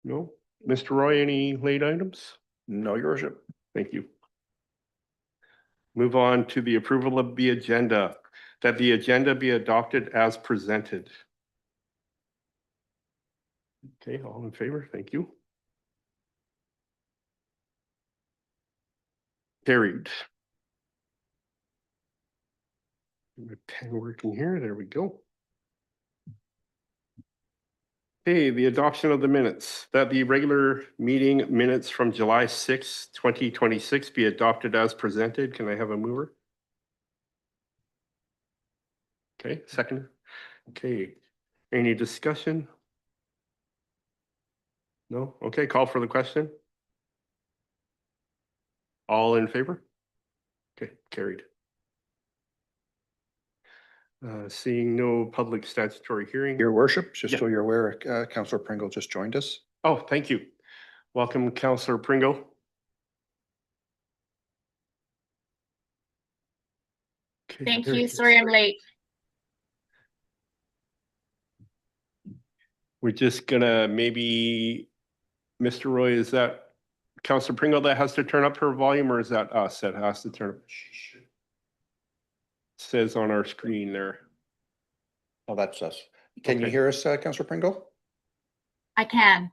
No? Mr. Roy, any late items? No, your worship. Thank you. Move on to the approval of the agenda, that the agenda be adopted as presented. Okay, all in favor? Thank you. Carried. My pen working here. There we go. Okay, the adoption of the minutes, that the regular meeting minutes from July 6, 2026 be adopted as presented. Can I have a mover? Okay, second. Okay, any discussion? No? Okay, call for the question. All in favor? Okay, carried. Seeing no public statutory hearing. Your worship, just Yeah. so you're aware, Councillor Pringle just joined us. Oh, thank you. Welcome, Councillor Pringle. Okay, Thank there he you. is. Sorry I'm late. We're just gonna maybe, Mr. Roy, is that Councillor Pringle that has to turn up her volume, or is that us that has to turn up? Says on our screen there. Oh, that's us. Can you Okay. hear us, Councillor Pringle? I can.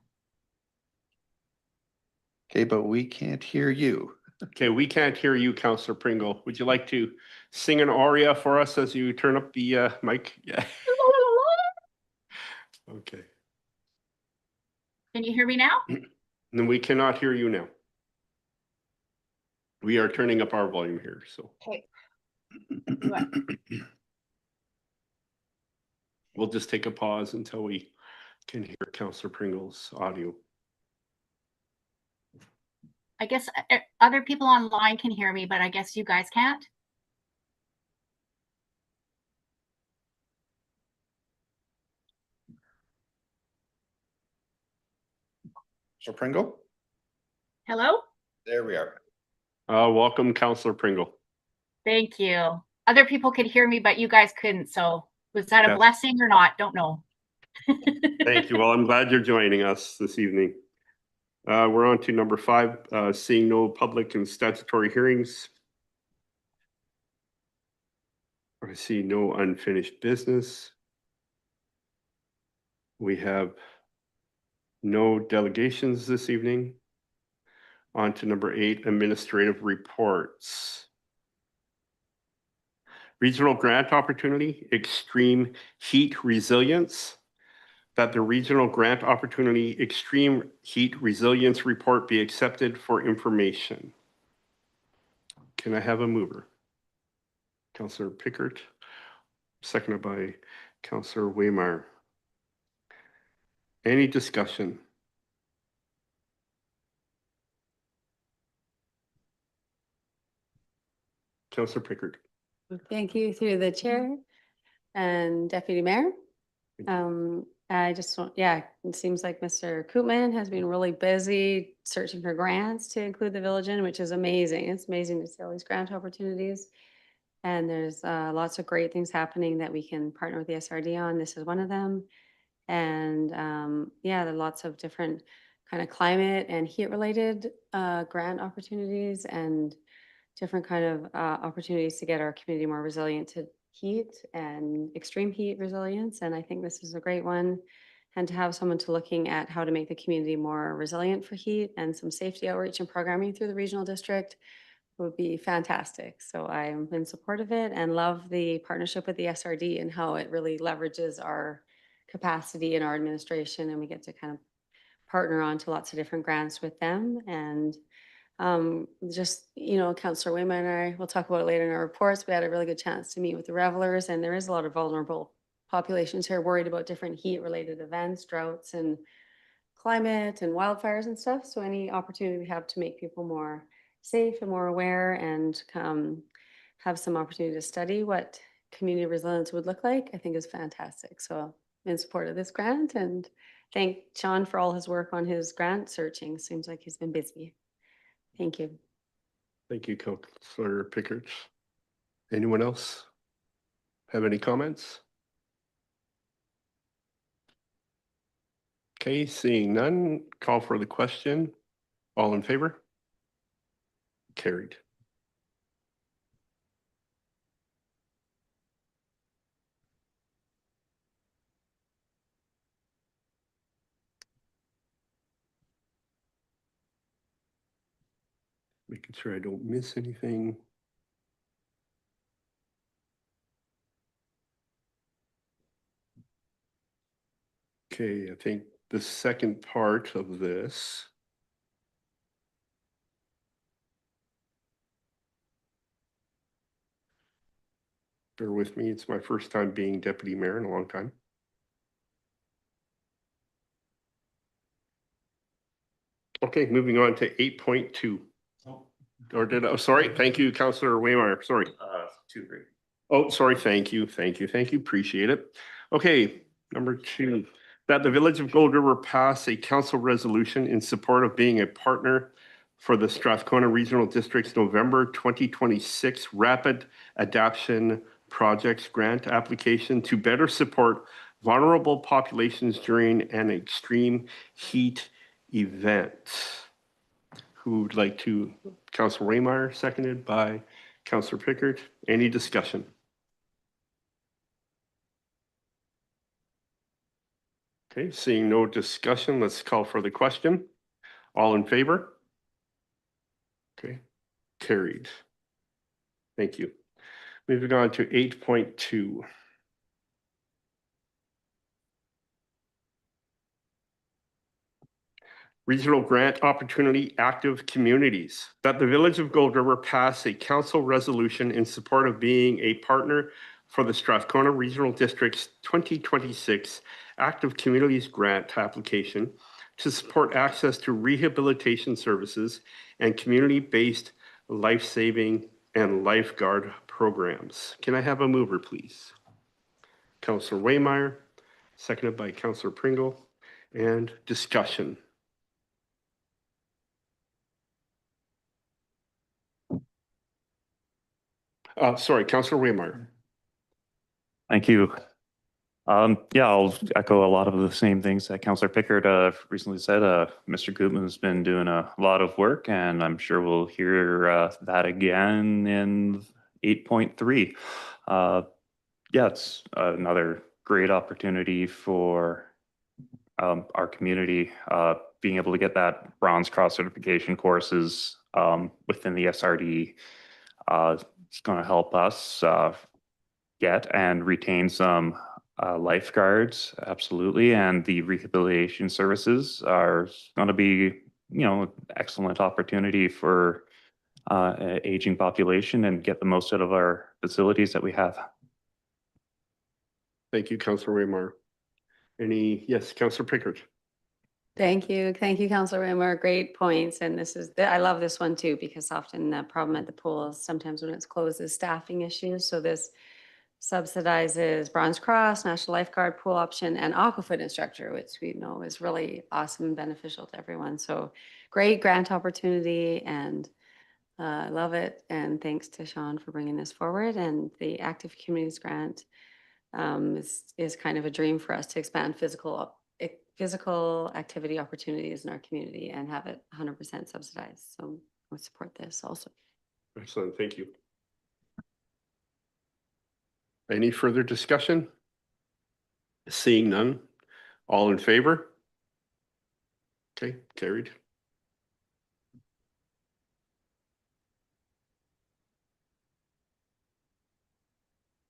Okay, but we can't hear you. Okay, we can't hear you, Councillor Pringle. Would you like to sing an aria for us as you turn up the mic? Yeah. Okay. Can you hear me now? Then we cannot hear you now. We are turning up our volume here, so. Okay. We'll just take a pause until we can hear Councillor Pringle's audio. I guess other people online can hear me, but I guess you guys can't. So Pringle? Hello? There we are. Welcome, Councillor Pringle. Thank you. Other people could hear me, but you guys couldn't. So was that a Yes. blessing or not? Don't know. Thank you. Well, I'm glad you're joining us this evening. We're on to number 5, seeing no public and statutory hearings. I see no unfinished business. We have no delegations this evening. On to number 8, administrative reports. Regional grant opportunity, extreme heat resilience. That the regional grant opportunity extreme heat resilience report be accepted for information. Can I have a mover? Councillor Pickert, seconded by Councillor Waymeyer. Any discussion? Councillor Pickert. Thank you through the chair and deputy mayor. I just want, yeah, it seems like Mr. Koopman has been really busy searching for grants to include the village in, which is amazing. It's amazing to see all these grant opportunities. And there's lots of great things happening that we can partner with the SRD on. This is one of them. And yeah, there are lots of different kind of climate and heat related grant opportunities and different kind of opportunities to get our community more resilient to heat and extreme heat resilience. And I think this is a great one. And to have someone to looking at how to make the community more resilient for heat and some safety outreach and programming through the regional district would be fantastic. So I'm in support of it and love the partnership with the SRD and how it really leverages our capacity in our administration, and we get to kind of partner on to lots of different grants with them. And just, you know, Councillor Wayman and I, we'll talk about it later in our reports. We had a really good chance to meet with the revelers, and there is a lot of vulnerable populations here worried about different heat related events, droughts and climate and wildfires and stuff. So any opportunity we have to make people more safe and more aware and have some opportunity to study what community resilience would look like, I think is fantastic. So I'm in support of this grant and thank Sean for all his work on his grant searching. Seems like he's been busy. Thank you. Thank you, Councillor Pickert. Anyone else have any comments? Okay, seeing none, call for the question. All in favor? Carried. Making sure I don't miss anything. Okay, I think the second part of this. Bear with me, it's my first time being deputy mayor in a long time. Okay, moving on to 8.2. Or did I, sorry, thank you, Councillor Waymeyer, sorry. 2-3. Oh, sorry, thank you, appreciate it. Okay, number 2, that the Village of Gold River pass a council resolution in support of being a partner for the Strathcona Regional District's November 2026 Rapid Adaptation Projects Grant application to better support vulnerable populations during an extreme heat event. Who would like to, Councillor Waymeyer, seconded by Councillor Pickard. Any discussion? Okay, seeing no discussion, let's call for the question. All in favor? Okay, carried. Thank you. Moving on to 8.2. Regional Grant Opportunity Active Communities. That the Village of Gold River pass a council resolution in support of being a partner for the Strathcona Regional District's 2026 Active Communities Grant application to support access to rehabilitation services and community-based life-saving and lifeguard programs. Can I have a mover, please? Councillor Waymeyer, seconded by Councillor Pringle, and discussion. Sorry, Councillor Waymeyer. Thank you. Yeah, I'll echo a lot of the same things that Councillor Pickard recently said. Mr. Gutman's been doing a lot of work, and I'm sure we'll hear that again in 8.3. Yeah, it's another great opportunity for our community. Being able to get that Bronze Cross certification courses within the SRD is going to help us get and retain some lifeguards, absolutely, and the rehabilitation services are going to be, excellent opportunity for an aging population and get the most out of our facilities that we have. Thank you, Councillor Waymeyer. Yes, Councillor Pickard. Thank you, Councillor Waymer. Great points. And I love this one too, because often the problem at the pool is sometimes when it's closed is staffing issues. So this subsidizes Bronze Cross, National Lifeguard Pool Option, and Aquafit Instructor, which we know is really awesome and beneficial to everyone. So great grant opportunity, and I love it. And thanks to Sean for bringing this forward. And the Active Communities Grant is kind of a dream for us to expand physical activity opportunities in our community and have it 100% subsidized. So I would support this also. Excellent, thank you. Any further discussion? Seeing none, all in favor? Okay, carried.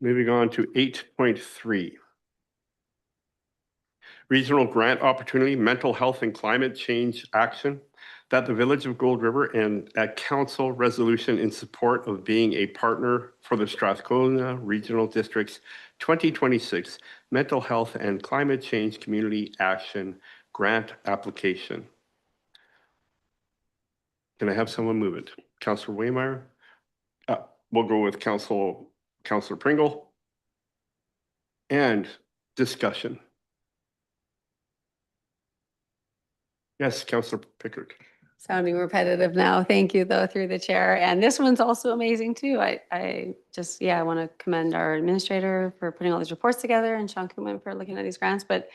Moving on to 8.3. Regional Grant Opportunity, Mental Health and Climate Change Action, that the Village of Gold River and a council resolution in support of being a partner for the Strathcona Regional District's 2026 Mental Health and Climate Change Community Action Grant application. Can I have someone move it? Councillor Waymeyer? We'll go with Councillor Pringle. And discussion. Yes, Councillor Pickard. Sounding repetitive now. Thank you, though, through the chair. And this one's also amazing, too. I want to commend our administrator for putting all these reports together and Sean Koopman for looking at these grants. But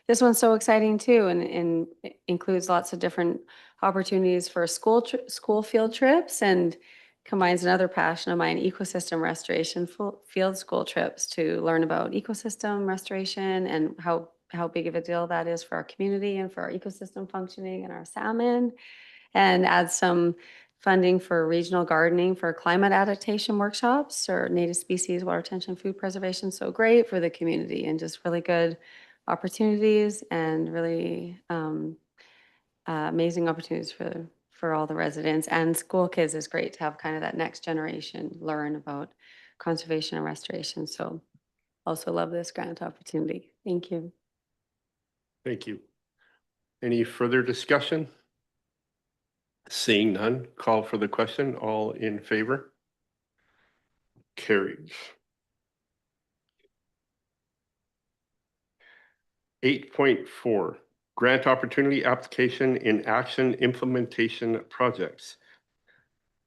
this one's so exciting too, and it includes lots of different opportunities for school field trips, and combines another passion of mine, ecosystem restoration, field school trips to learn about ecosystem restoration and how big of a deal that is for our community and for our ecosystem functioning and our salmon, and add some funding for regional gardening for climate adaptation workshops or native species, water retention, food preservation. So great for the community and just really good opportunities and really amazing opportunities for all the residents and school kids. Is great to have kind of that next generation learn about conservation and restoration. So also love this grant opportunity. Thank you. Thank you. Any further discussion? Seeing none, call for the question. All in favor? Carries. 8.4, grant opportunity application in action implementation projects.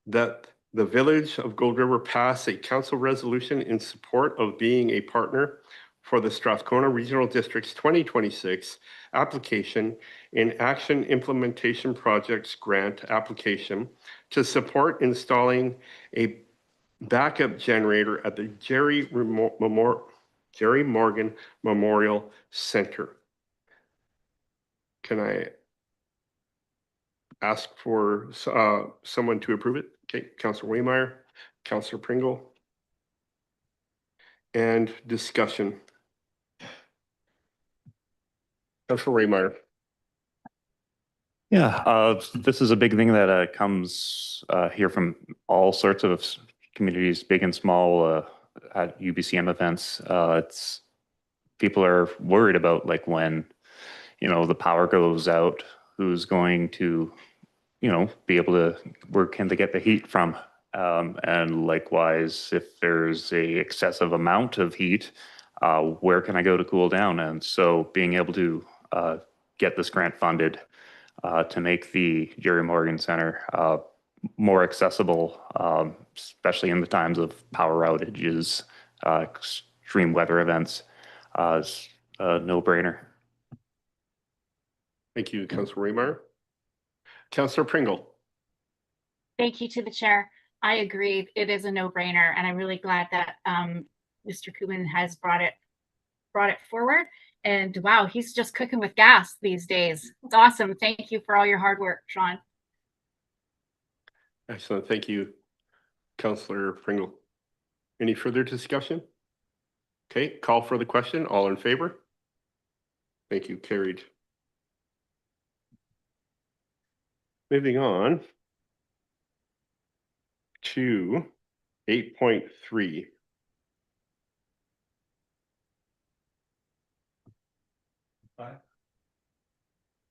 That the Village of Gold River pass a council resolution in support of being a partner for the Strathcona Regional District's 2026 application in action implementation projects grant application to support installing a backup generator at the Jerry Morgan Memorial Center. Can I ask for someone to approve it? Okay, Councillor Waymeyer, Councillor Pringle. And discussion. Councillor Waymeyer. Yeah, this is a big thing that comes here from all sorts of communities, big and small, at UBCM events. It's people are worried about like when, the power goes out, who's going to, be able to, where can they get the heat from? And likewise, if there's a excessive amount of heat, where can I go to cool down? And so being able to get this grant funded to make the Jerry Morgan Center more accessible, especially in the times of power outages, extreme weather events, is a no-brainer. Thank you, Councillor Waymeyer. Councillor Pringle. Thank you to the chair. I agree. It is a no-brainer, and I'm really glad that Mr. Koopman has brought it forward. And wow, he's just cooking with gas these days. It's awesome. Thank you for all your hard work, Sean. Excellent. Thank you, Councillor Pringle. Any further discussion? Okay, call for the question. All in favor? Thank you. Carried. Moving on to 8.3.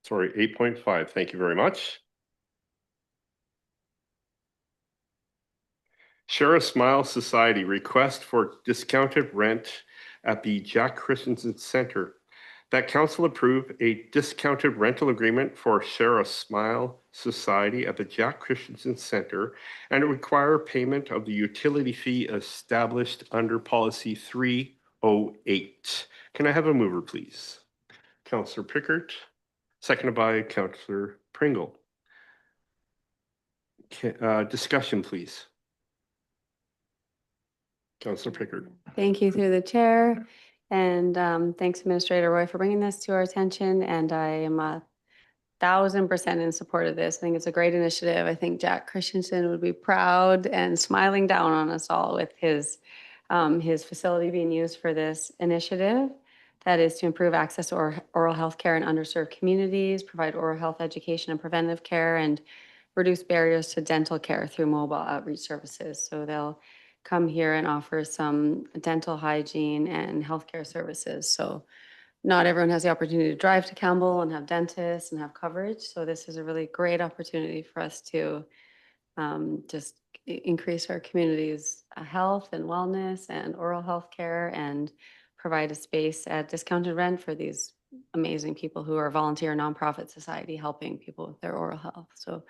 Sorry, 8.5. Thank you very much. Share a Smile Society request for discounted rent at the Jack Christensen Center. That council approve a discounted rental agreement for Share a Smile Society at the Jack Christensen Center and require payment of the utility fee established under policy 308. Can I have a mover, please? Councillor Pickard, seconded by Councillor Pringle. Discussion, please. Councillor Pickard. Thank you through the chair. And thanks, Administrator Roy, for bringing this to our attention. And I am 1,000% in support of this. I think it's a great initiative. I think Jack Christensen would be proud and smiling down on us all with his facility being used for this initiative. That is to improve access to oral health care in underserved communities, provide oral health education and preventive care, and reduce barriers to dental care through mobile outreach services. So they'll come here and offer some dental hygiene and healthcare services. So not everyone has the opportunity to drive to Campbell and have dentists and have coverage. So this is a really great opportunity for us to just increase our community's health and wellness and oral health care and provide a space at discounted rent for these amazing people who are volunteer nonprofit society helping people with their oral health. So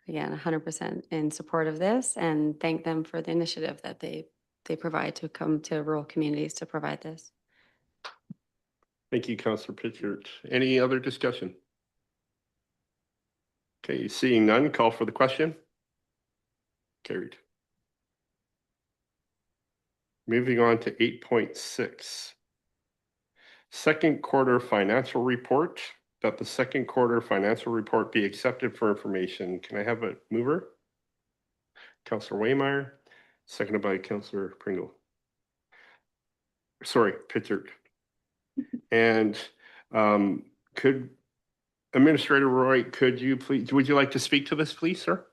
again, 100% in support of this and thank them for the initiative that they provide to come to rural communities to provide this. Thank you, Councillor Pritchard. Any other discussion? Okay, seeing none, call for the question. Carried. Moving on to 8.6. Second quarter financial report, that the second quarter financial report be accepted for information. Can I have a mover? Councillor Waymeyer, seconded by Councillor Pringle. Sorry, Pritchard. And could Administrator Roy, would you like to speak to this, please, sir?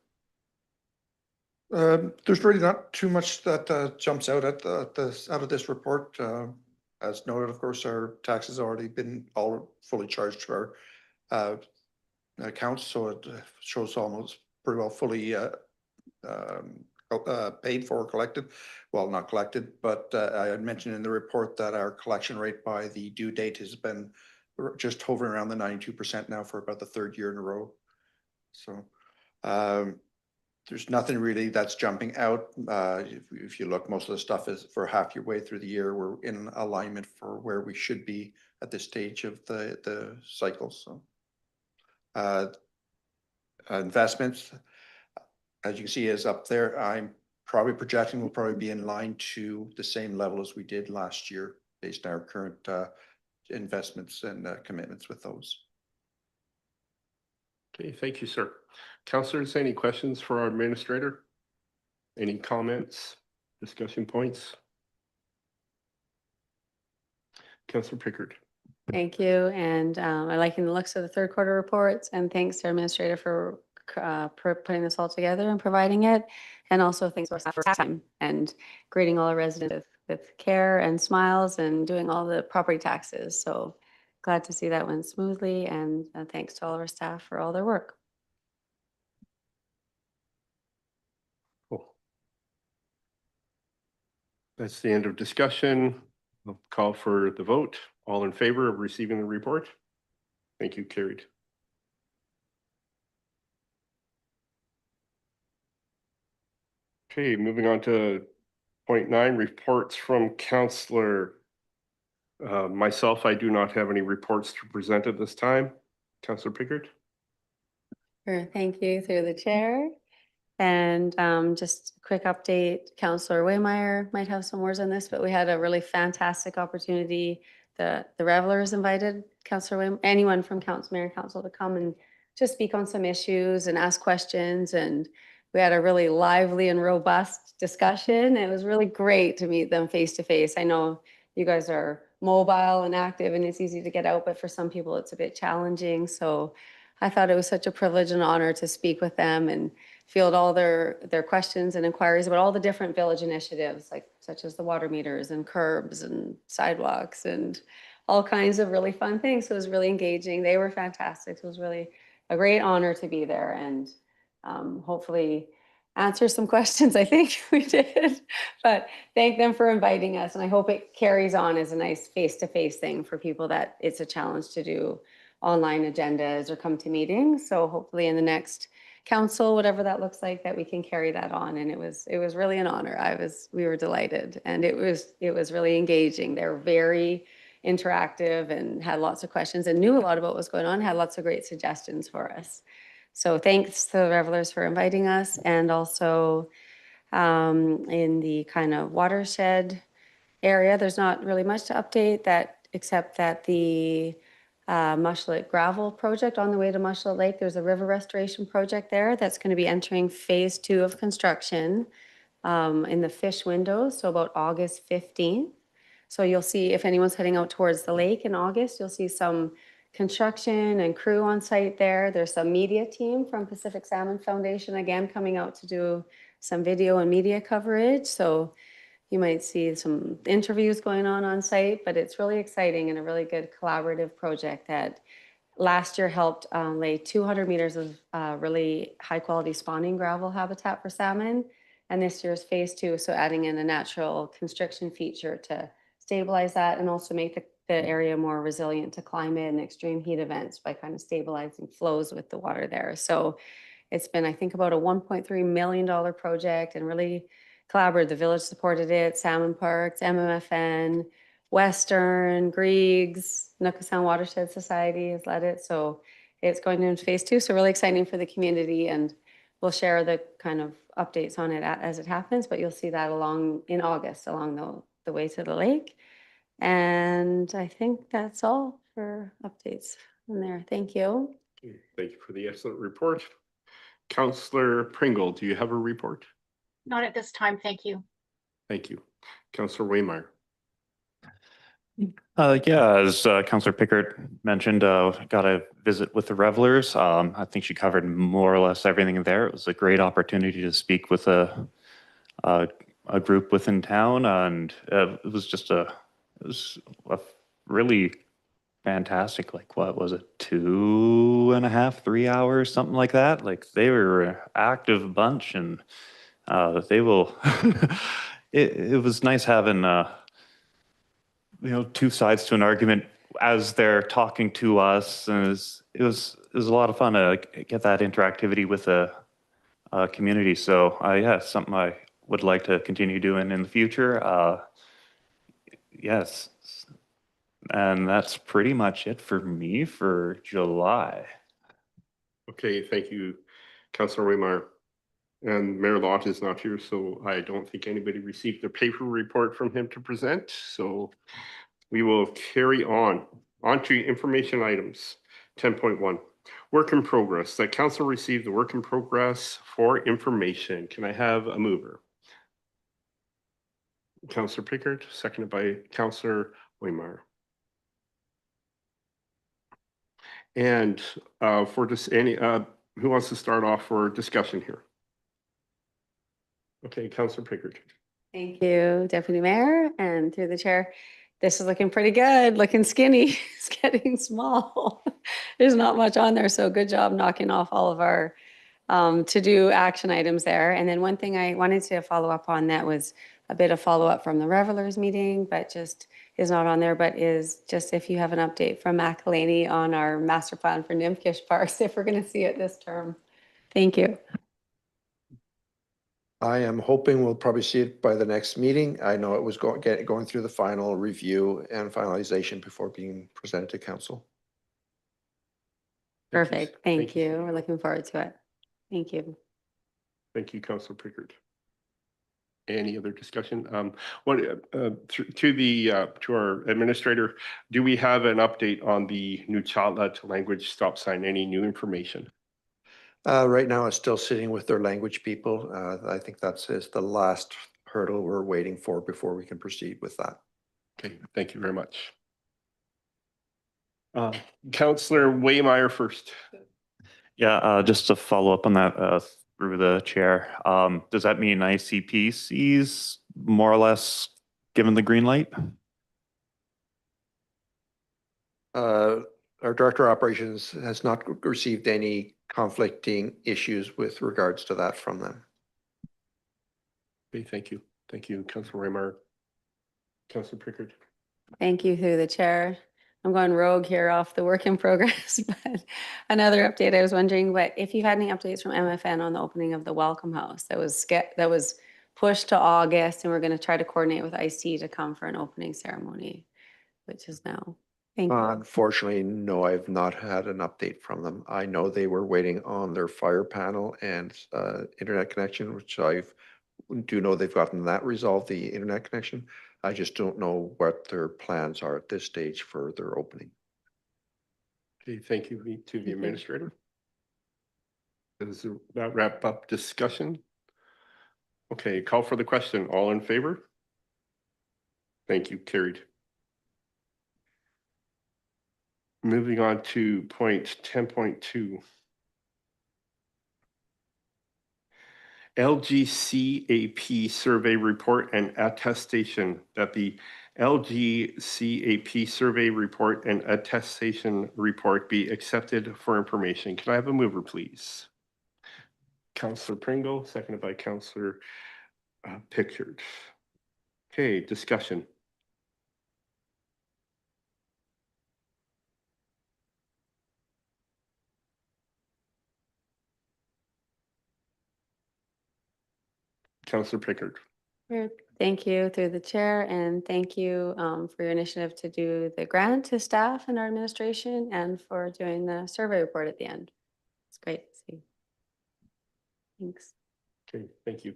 There's really not too much that jumps out at out of this report. As noted, of course, our tax has already been all fully charged to our accounts, so it shows almost pretty well fully paid for or collected. Well, not collected, but I had mentioned in the report that our collection rate by the due date has been just hovering around the 92% now for about the third year in a row. So there's nothing really that's jumping out. If you look, most of the stuff is for half your way through the year. We're in alignment for where we should be at this stage of the cycle. So investments, as you can see, is up there. I'm probably projecting we'll probably be in line to the same level as we did last year based on our current investments and commitments with those. Okay, thank you, sir. Councillors, any questions for our administrator? Any comments, discussion points? Councillor Pickard. Thank you. And I liking the looks of the third quarter reports, and thanks to our administrator for putting this all together and providing it. And also thanks to our staff for time and greeting all our residents with care and smiles and doing all the property taxes. So glad to see that went smoothly, and thanks to all of our staff for all their work. Cool. That's the end of discussion. I'll call for the vote. All in favor of receiving the report? Thank you, carried. Okay, moving on to point 9, reports from Councillor. Myself, I do not have any reports to present at this time. Councillor Pickard. Sure, thank you through the chair. And just a quick update, Councillor Waymeyer might have some words on this, but we had a really fantastic opportunity. The Revelers invited Councillor Waymeyer, anyone from Council, Mayor and Council to come and just speak on some issues and ask questions. And we had a really lively and robust discussion. It was really great to meet them face to face. I know you guys are mobile and active and it's easy to get out, but for some people it's a bit challenging. So I thought it was such a privilege and honor to speak with them and field all their questions and inquiries about all the different village initiatives, like such as the water meters and curbs and sidewalks and all kinds of really fun things. So it was really engaging. They were fantastic. So it was really a great honor to be there and hopefully answer some questions. I think we did, but thank them for inviting us. And I hope it carries on as a nice face-to-face thing for people that it's a challenge to do online agendas or come to meetings. So hopefully in the next council, whatever that looks like, that we can carry that on. And it was really an honor. We were delighted, and it was really engaging. They're very interactive and had lots of questions and knew a lot about what was going on, had lots of great suggestions for us. So thanks to the Revelers for inviting us. And also in the kind of watershed area, there's not really much to update except that the Mushlet gravel project on the way to Mushlet Lake, there's a river restoration project there that's going to be entering phase 2 of construction in the fish window, so about August 15th. So you'll see, if anyone's heading out towards the lake in August, you'll see some construction and crew on site there. There's some media team from Pacific Salmon Foundation, again, coming out to do some video and media coverage. So you might see some interviews going on site, but it's really exciting and a really good collaborative project that last year helped lay 200 meters of really high quality spawning gravel habitat for salmon. And this year's phase 2, so adding in a natural constriction feature to stabilize that and also make the area more resilient to climate and extreme heat events by kind of stabilizing flows with the water there. So it's been, I think, about a $1.3 million project and really collaborative. The village supported it, Salmon Parks, MMFN, Western, Griegs, Nookasound Watershed Society has led it. So it's going into phase 2. So really exciting for the community, and we'll share the kind of updates on it as it happens, but you'll see that along in August along the way to the lake. And I think that's all for updates from there. Thank you. Thank you for the excellent report. Councillor Pringle, do you have a report? Not at this time, thank you. Thank you. Councillor Waymire. Yeah, as Councillor Pickard mentioned, got a visit with the Revelers. I think she covered more or less everything there. It was a great opportunity to speak with a group within town, and it was a really fantastic. Like, what was it, 2.5, 3 hours, something like that? Like, they were an active bunch, and they will. It was nice having two sides to an argument as they're talking to us, and it was a lot of fun to get that interactivity with a community. So yeah, something I would like to continue doing in the future. Yes, and that's pretty much it for me for July. Okay, thank you, Councillor Waymire. And Mayor Lott is not here, so I don't think anybody received a paper report from him to present. So we will carry on to information items. 10.1, work in progress. The council received the work in progress for information. Can I have a mover? Councillor Pickard, seconded by Councillor Waymire. And for just any, who wants to start off for discussion here? Okay, Councillor Pickard. Thank you, Deputy Mayor, and through the chair. This is looking pretty good, looking skinny. It's getting small. There's not much on there, so good job knocking off all of our to-do action items there. And then one thing I wanted to follow up on that was a bit of follow-up from the Revelers meeting, but just is not on there, but is just if you have an update from Matt Kalani on our master plan for Nimkish Parks, if we're going to see it this term. Thank you. I am hoping we'll probably see it by the next meeting. I know it was going through the final review and finalization before being presented to council. Perfect. Thank you. We're looking forward to it. Thank you. Thank you, Councillor Pickard. Any other discussion? To our administrator, do we have an update on the Nuchala language stop sign? Any new information? Right now, it's still sitting with their language people. I think that's the last hurdle we're waiting for before we can proceed with that. Okay, thank you very much. Councillor Waymire first. Yeah, just to follow up on that through the chair, does that mean ICPC's more or less given the green light? Our Director of Operations has not received any conflicting issues with regards to that from them. Okay, thank you. Thank you, Councillor Waymire. Councillor Pickard. Thank you through the chair. I'm going rogue here off the work in progress, but another update. I was wondering, but if you had any updates from MFN on the opening of the Welcome House that was pushed to August, and we're going to try to coordinate with IC to come for an opening ceremony, which is now. Thank you. Unfortunately, no, I've not had an update from them. I know they were waiting on their fire panel and internet connection, which I do know they've gotten that resolved, the internet connection. I just don't know what their plans are at this stage for their opening. Okay, thank you to the administrator. Does that wrap up discussion? Okay, call for the question. All in favor? Thank you, carried. Moving on to point 10.2. LGCAP survey report and attestation that the LGCAP survey report and attestation report be accepted for information. Can I have a mover, please? Councillor Pringle, seconded by Councillor Pickard. Okay, discussion. Councillor Pickard. Thank Thank you through the chair, and thank you for your initiative to do the grant to staff and our administration and for doing the survey report at the end. It's great to see. Thanks. Okay, thank you.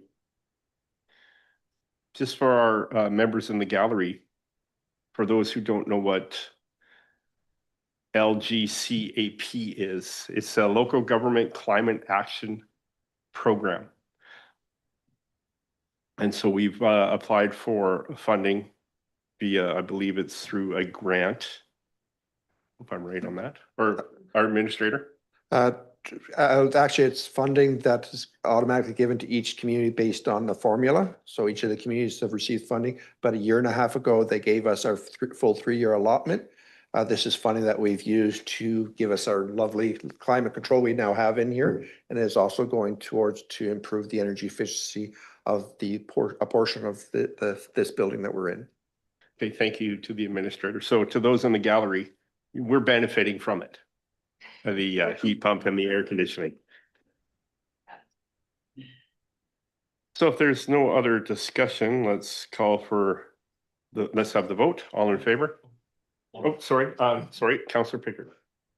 Just for our members in the gallery, for those who don't know what LGCAP is, it's a local government climate action program. And so we've applied for funding via, I believe it's through a grant. If I'm right on that, or our administrator. Actually, it's funding that is automatically given to each community based on the formula. So each of the communities have received funding. But a year and a half ago, they gave us our full 3-year allotment. This is funding that we've used to give us our lovely climate control we now have in here. And it is also going towards to improve the energy efficiency of a portion of this building that we're in. Okay, thank you to the administrator. So to those in the gallery, we're benefiting from it. The heat pump and the air conditioning. So if there's no other discussion, let's call for let's have the vote. All in favor? Oh, sorry, Councillor Pickard.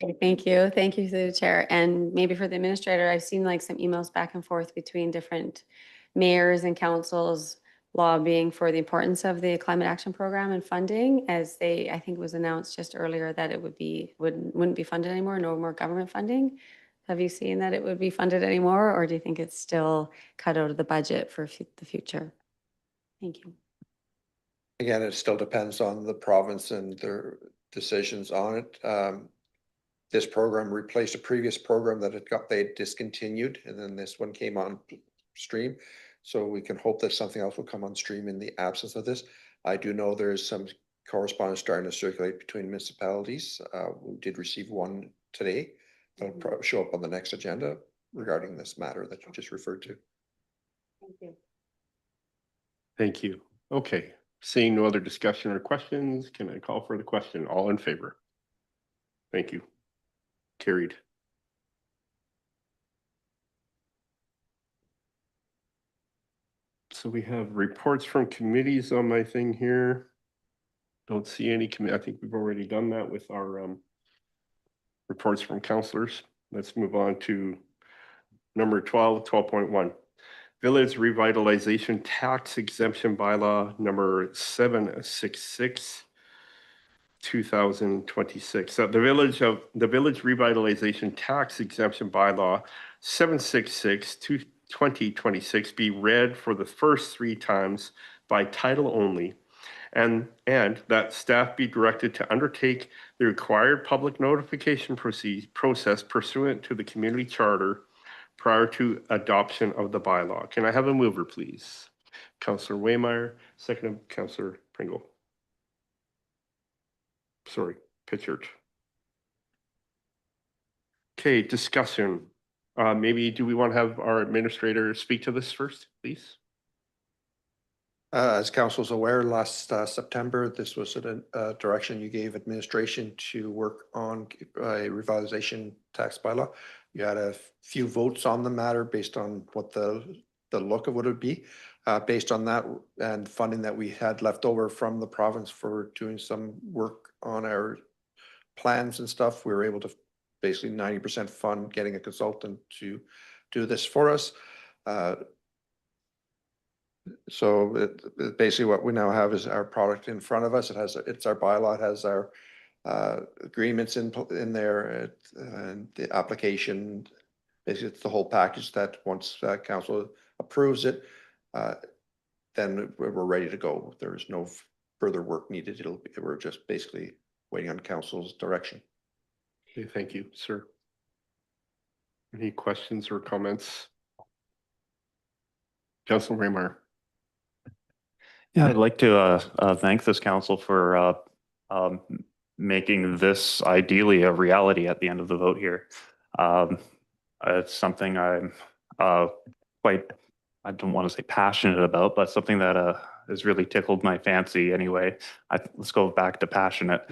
Okay, thank you. Thank you to the chair. And maybe for the administrator, I've seen like some emails back and forth between different mayors and councils lobbying for the importance of the climate action program and funding, as I think it was announced just earlier that it wouldn't be funded anymore, no more government funding. Have you seen that it would be funded anymore, or do you think it's still cut out of the budget for the future? Thank you. Again, it still depends on the province and their decisions on it. This program replaced a previous program that they discontinued, and then this one came on stream. So we can hope that something else will come on stream in the absence of this. I do know there is some correspondence starting to circulate between municipalities. We did receive one today. That'll probably show up on the next agenda regarding this matter that you just referred to. Thank you. Thank you. Okay, seeing no other discussion or questions, can I call for the question? All in favor? Thank you. Carried. So we have reports from committees on my thing here. Don't see any committee. I think we've already done that with our reports from councillors. Let's move on to number 12.1. Village Revitalization Tax Exemption Bylaw number 766, 2026. So the Village Revitalization Tax Exemption Bylaw 766 2026 be read for the first 3 times by title only, and that staff be directed to undertake the required public notification process pursuant to the community charter prior to adoption of the bylaw. Can I have a mover, please? Councillor Waymeyer, second Councillor Pringle. Sorry, Pitchert. Okay, discussion. Maybe do we want to have our administrator speak to this first, please? As council is aware, last September, this was a direction you gave administration to work on a revitalization tax bylaw. You had a few votes on the matter based on what the look of what it would be. Based on that and funding that we had left over from the province for doing some work on our plans and stuff, we were able to basically 90% fund getting a consultant to do this for us. So basically what we now have is our product in front of us. It's our bylaw, it has our agreements in there, and the application. Basically, it's the whole package that once council approves it, then we're ready to go. There is no further work needed. We're just basically waiting on council's direction. Okay, thank you, sir. Any questions or comments? Councilor Waymeyer. Yeah, I'd like to thank this council for making this ideally a reality at the end of the vote here. It's something I'm quite, I don't want to say passionate about, but something that has really tickled my fancy anyway. Let's go back to passionate.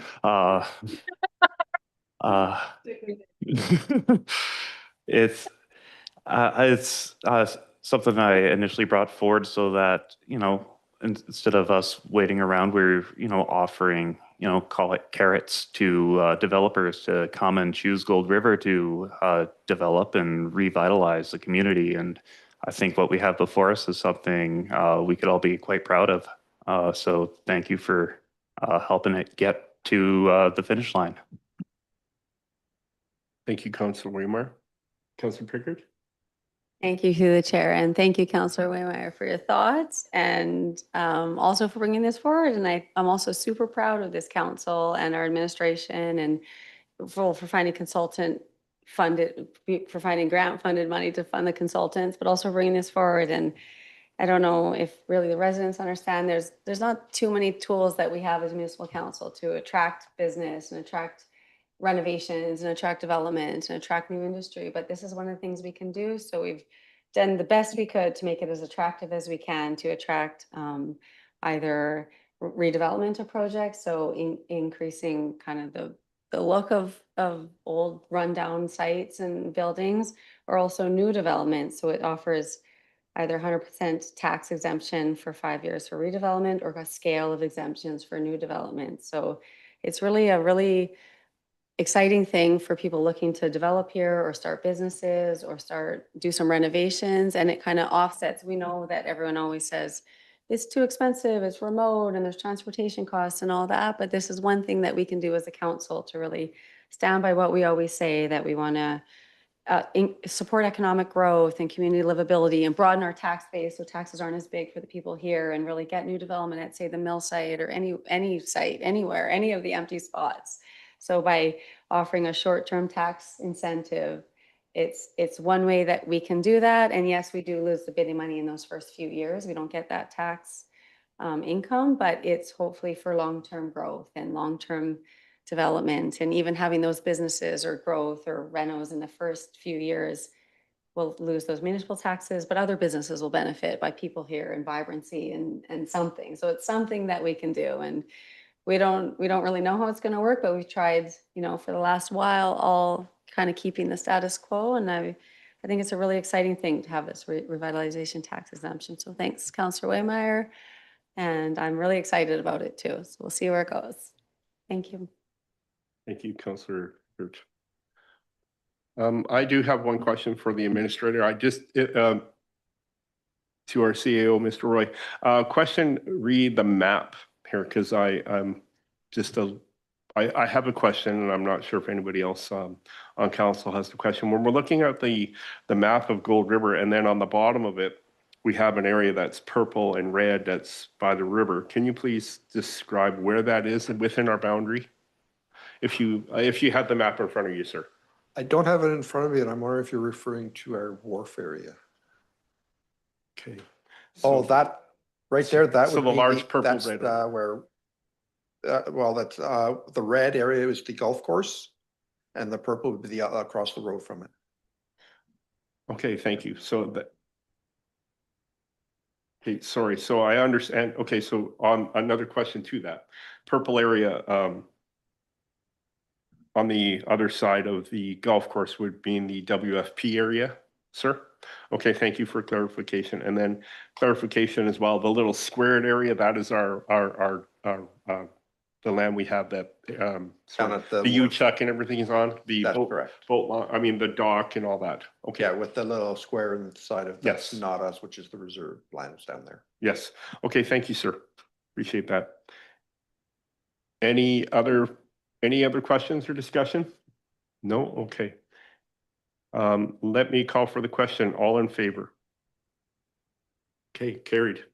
It's something I initially brought forward so that, you know, instead of us waiting around, we're, offering, call it carrots to developers to come and choose Gold River to develop and revitalize the community. And I think what we have before us is something we could all be quite proud of. So thank you for helping it get to the finish line. Thank you, Councilor Waymire. Councilor Pickard? Thank you to the chair, and thank you, Councillor Waymire, for your thoughts and also for bringing this forward. And I'm also super proud of this council and our administration and for finding for finding grant funded money to fund the consultants, but also bringing this forward. And I don't know if really the residents understand, there's not too many tools that we have as municipal council to attract business and attract renovations and attract development and attract new industry, but this is one of the things we can do. So we've done the best we could to make it as attractive as we can to attract either redevelopment of projects, so increasing kind of the look of old rundown sites and buildings, or also new development. So it offers either 100% tax exemption for 5 years for redevelopment or a scale of exemptions for new development. So it's really a exciting thing for people looking to develop here or start businesses or do some renovations, and it kind of offsets. We know that everyone always says it's too expensive, it's remote, and there's transportation costs and all that, but this is one thing that we can do as a council to really stand by what we always say, that we want to support economic growth and community livability and broaden our tax base so taxes aren't as big for the people here, and really get new development at, say, the mill site or any site anywhere, any of the empty spots. So by offering a short-term tax incentive, it's one way that we can do that. And yes, we do lose the bidding money in those first few years. We don't get that tax income, but it's hopefully for long-term growth and long-term development. And even having those businesses or growth or renos in the first few years, we'll lose those municipal taxes, but other businesses will benefit by people here and vibrancy and something. So it's something that we can do. And we don't really know how it's going to work, but we've tried, for the last while, all kind of keeping the status quo. And I think it's a really exciting thing to have this revitalization tax exemption. So thanks, Councillor Waymire. And I'm really excited about it too. So we'll see where it goes. Thank you. Thank you, Councillor Root. I do have one question for the administrator. To our CAO, Mr. Roy. Question, read the map here, because I have a question, and I'm not sure if anybody else on council has the question. When we're looking at the map of Gold River, and then on the bottom of it, we have an area that's purple and red that's by the river. Can you please describe where that is within our boundary? If you had the map in front of you, sir. I don't have it in front of me, and I'm wondering if you're referring to our wharf area. Okay. Oh, that right there, that So would the be large purple that's red. where, well, that's the red area is the golf course, and the purple would be the across the road from it. Okay, thank you. So okay, sorry. So I understand. Okay, so on another question to that, purple area on the other side of the golf course would be in the WFP area, sir? Okay, thank you for clarification. And then clarification as well, the little squared area, that is our the land we have that Down at the wharf. U-chuck and everything is on, the That's boat, correct. I mean, the dock and all that. Okay. Yeah, with the little square in the side of that's Yes. not us, which is the reserve lands down there. Yes. Okay, thank you, sir. Appreciate that. Any other questions or discussion? No? Okay. Let me call for the question. All in favor? Okay, carried.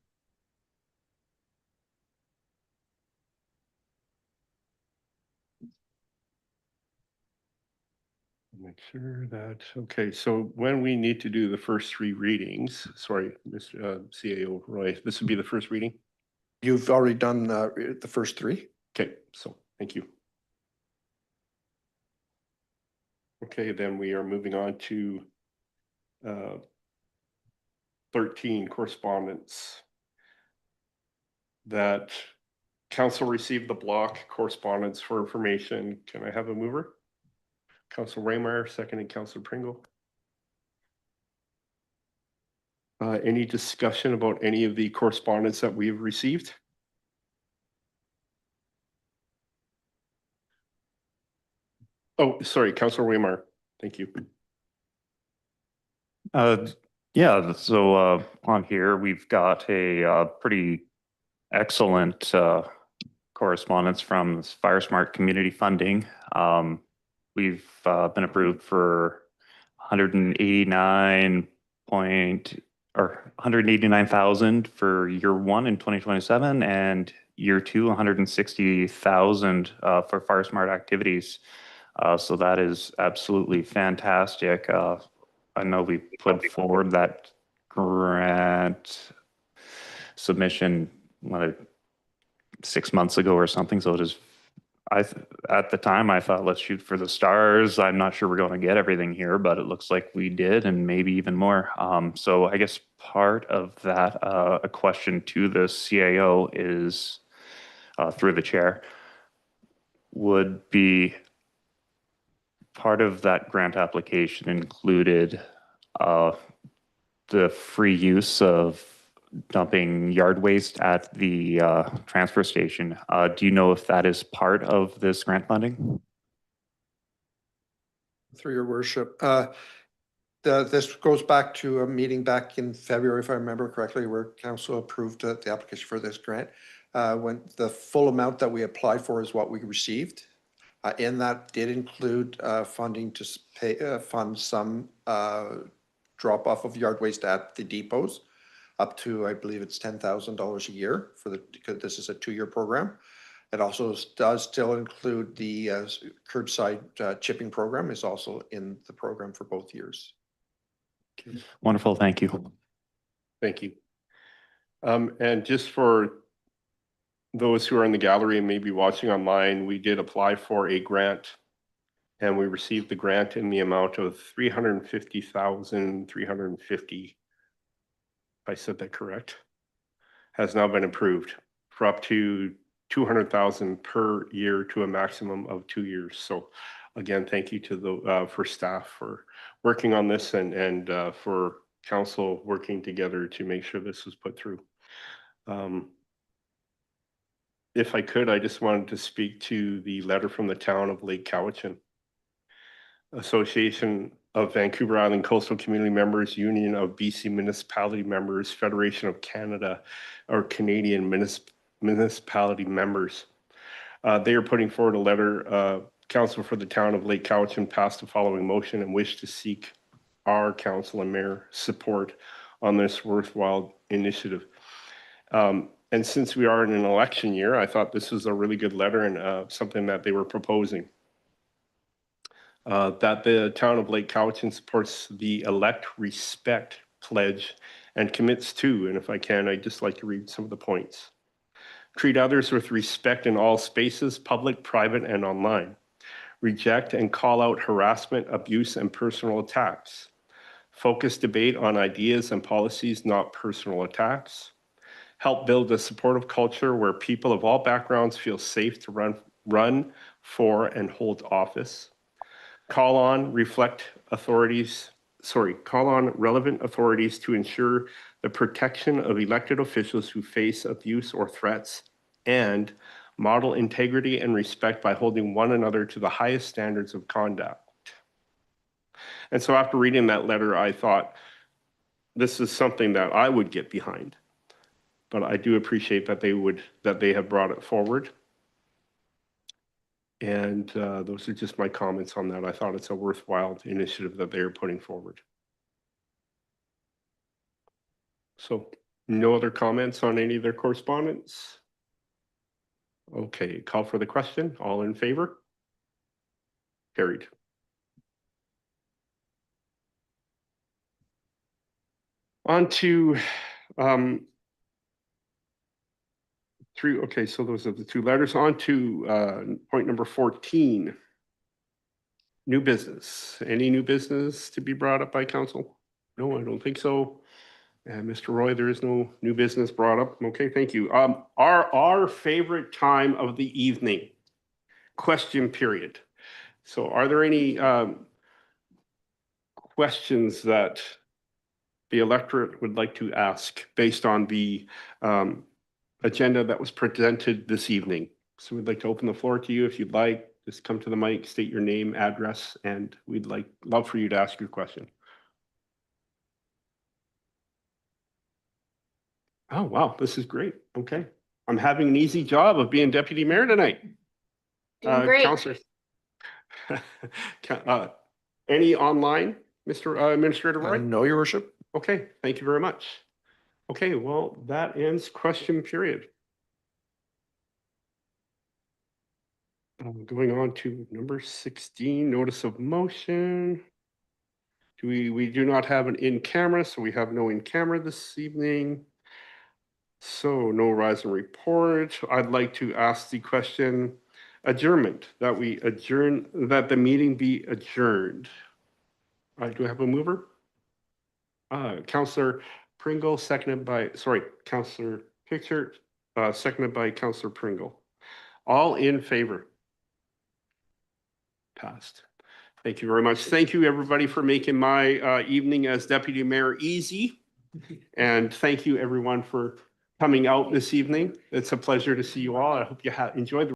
Make sure that, okay, so when we need to do the first three readings, sorry, Mr. CAO Roy, this would be the first reading? You've already done the first three? Okay, so thank you. Okay, then we are moving on to 13 correspondence. That council received the block correspondence for information. Can I have a mover? Councilor Waymire, second, and Councilor Pringle. Any discussion about any of the correspondence that we've received? Oh, sorry, Councilor Waymar. Thank you. Yeah, so on here, we've got a pretty excellent correspondence from Fire Smart Community Funding. We've been approved for 189,000 for year one in 2027 and year two, 160,000 for Fire Smart activities. So that is absolutely fantastic. I know we put forward that grant submission 6 months ago or something. So it is, at the time I thought, let's shoot for the stars. I'm not sure we're going to get everything here, but it looks like we did, and maybe even more. So I guess part of that, a question to the CAO is, through the chair, would be part of that grant application included the free use of dumping yard waste at the transfer station. Do you know if that is part of this grant funding? Through your worship, this goes back to a meeting back in February, if I remember correctly, where council approved the application for this grant. When the full amount that we applied for is what we received. And that did include funding to fund some drop off of yard waste at the depots, up to, I believe it's $10,000 a year because this is a 2-year program. It also does still include the curbside chipping program is also in the program for both years. Wonderful, thank you. Thank you. And just for those who are in the gallery and maybe watching online, we did apply for a grant, and we received the grant in the amount of $350,350. If I said that correct, has now been approved for up to $200,000 per year to a maximum of 2 years. So again, thank you to the for staff for working on this and for council working together to make sure this was put through. If I could, I just wanted to speak to the letter from the town of Lake Cowichan. Association of Vancouver Island Coastal Community Members, Union of BC Municipality Members, Federation of Canada or Canadian Municipality Members. They are putting forward a letter. Council for the town of Lake Cowichan passed the following motion and wish to seek our council and mayor support on this worthwhile initiative. And since we are in an election year, I thought this was a really good letter and something that they were proposing. That the town of Lake Cowichan supports the Elect Respect pledge and commits to, and if I can, I'd just like to read some of the points. Treat others with respect in all spaces, public, private, and online. Reject and call out harassment, abuse, and personal attacks. Focus debate on ideas and policies, not personal attacks. Help build a supportive culture where people of all backgrounds feel safe to run for and hold office. Call on relevant authorities to ensure the protection of elected officials who face abuse or threats, and model integrity and respect by holding one another to the highest standards of conduct. And so after reading that letter, I thought this is something that I would get behind. But I do appreciate that they have brought it forward. And those are just my comments on that. I thought it's a worthwhile initiative that they are putting forward. So no other comments on any of their correspondence? Okay, call for the question. All in favor? Carried. On to okay, so those are the 2 letters. On to point number 14. New business. Any new business to be brought up by council? No, I don't think so. And Mr. Roy, there is no new business brought up. Okay, thank you. Our favorite time of the evening, question period. So are there any questions that the electorate would like to ask based on the agenda that was presented this evening. So we'd like to open the floor to you if you'd like. Just come to the mic, state your name, address, and we'd love for you to ask your question. Oh, wow, this is great. Okay. I'm having an easy job of being deputy mayor tonight. Doing great. Counselor. Any online, Mr. Administrator Roy? No, your worship. Okay, thank you very much. Okay, well, that ends question period. Going on to number 16, notice of motion. We do not have an in-camera, so we have no in-camera this evening. So no rise and report. I'd like to ask the question, adjournment, that the meeting be adjourned. Do I have a mover? Councillor Pringle, Councillor Picture, seconded by Councillor Pringle. All in favor? Passed. Thank you very much. Thank you, everybody, for making my evening as deputy mayor easy. And thank you, everyone, for coming out this evening. It's a pleasure to see you all. I hope you enjoyed the